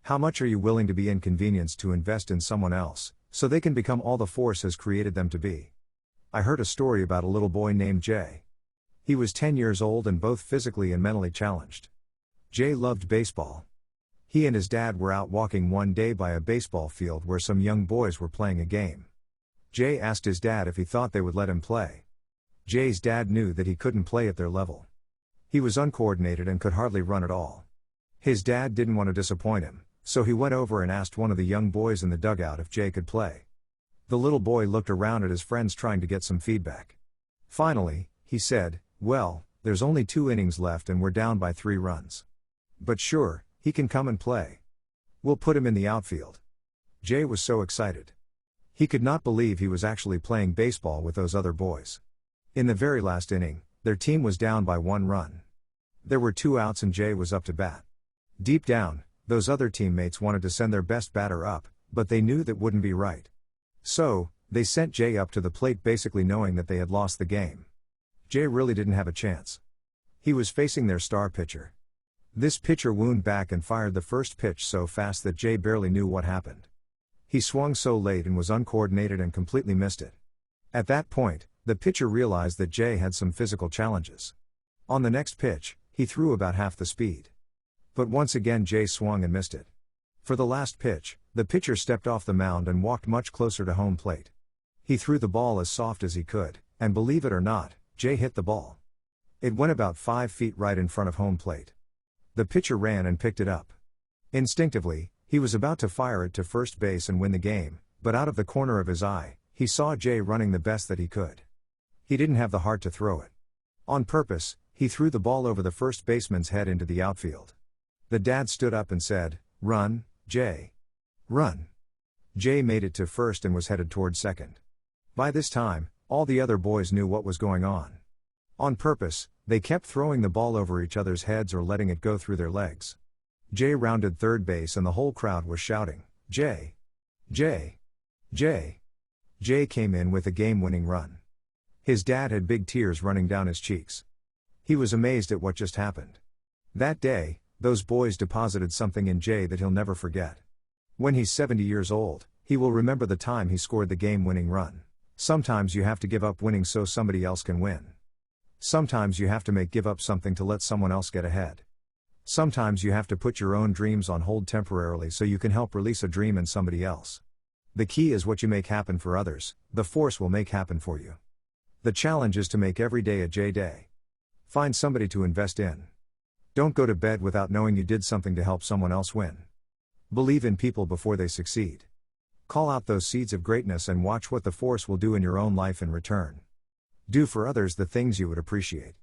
How much are you willing to be inconvenienced to invest in someone else, so they can become all the force has created them to be? I heard a story about a little boy named Jay. He was 10 years old and both physically and mentally challenged. Jay loved baseball. He and his dad were out walking one day by a baseball field where some young boys were playing a game. Jay asked his dad if he thought they would let him play. Jay's dad knew that he couldn't play at their level. He was uncoordinated and could hardly run at all. His dad didn't want to disappoint him, so he went over and asked one of the young boys in the dugout if Jay could play. The little boy looked around at his friends trying to get some feedback. Finally, he said, "Well, there's only 2 innings left and we're down by 3 runs. But sure, he can come and play. We'll put him in the outfield." Jay was so excited. He could not believe he was actually playing baseball with those other boys. In the very last inning, their team was down by 1 run. There were 2 outs and Jay was up to bat. Deep down, those other teammates wanted to send their best batter up, but they knew that wouldn't be right. So, they sent Jay up to the plate basically knowing that they had lost the game. Jay really didn't have a chance. He was facing their star pitcher. This pitcher wound back and fired the first pitch so fast that Jay barely knew what happened. He swung so late and was uncoordinated and completely missed it. At that point, the pitcher realized that Jay had some physical challenges. On the next pitch, he threw about half the speed. But once again Jay swung and missed it. For the last pitch, the pitcher stepped off the mound and walked much closer to home plate. He threw the ball as soft as he could, and believe it or not, Jay hit the ball. It went about 5 feet right in front of home plate. The pitcher ran and picked it up. Instinctively, he was about to fire it to first base and win the game, but out of the corner of his eye, he saw Jay running the best that he could. He didn't have the heart to throw it. On purpose, he threw the ball over the first baseman's head into the outfield. The dad stood up and said, "Run, Jay. Run." Jay made it to first and was headed toward second. By this time, all the other boys knew what was going on. On purpose, they kept throwing the ball over each other's heads or letting it go through their legs. Jay rounded third base and the whole crowd was shouting, "Jay! Jay! Jay!" Jay came in with a game-winning run. His dad had big tears running down his cheeks. He was amazed at what just happened. That day, those boys deposited something in Jay that he'll never forget. When he's 70 years old, he will remember the time he scored the game-winning run. Sometimes you have to give up winning so somebody else can win. Sometimes you have to give up something to let someone else get ahead. Sometimes you have to put your own dreams on hold temporarily so you can help release a dream in somebody else. The key is what you make happen for others, the force will make happen for you. The challenge is to make every day a Jay day. Find somebody to invest in. Don't go to bed without knowing you did something to help someone else win. Believe in people before they succeed. Call out those seeds of greatness and watch what the force will do in your own life in return. Do for others the things you would appreciate.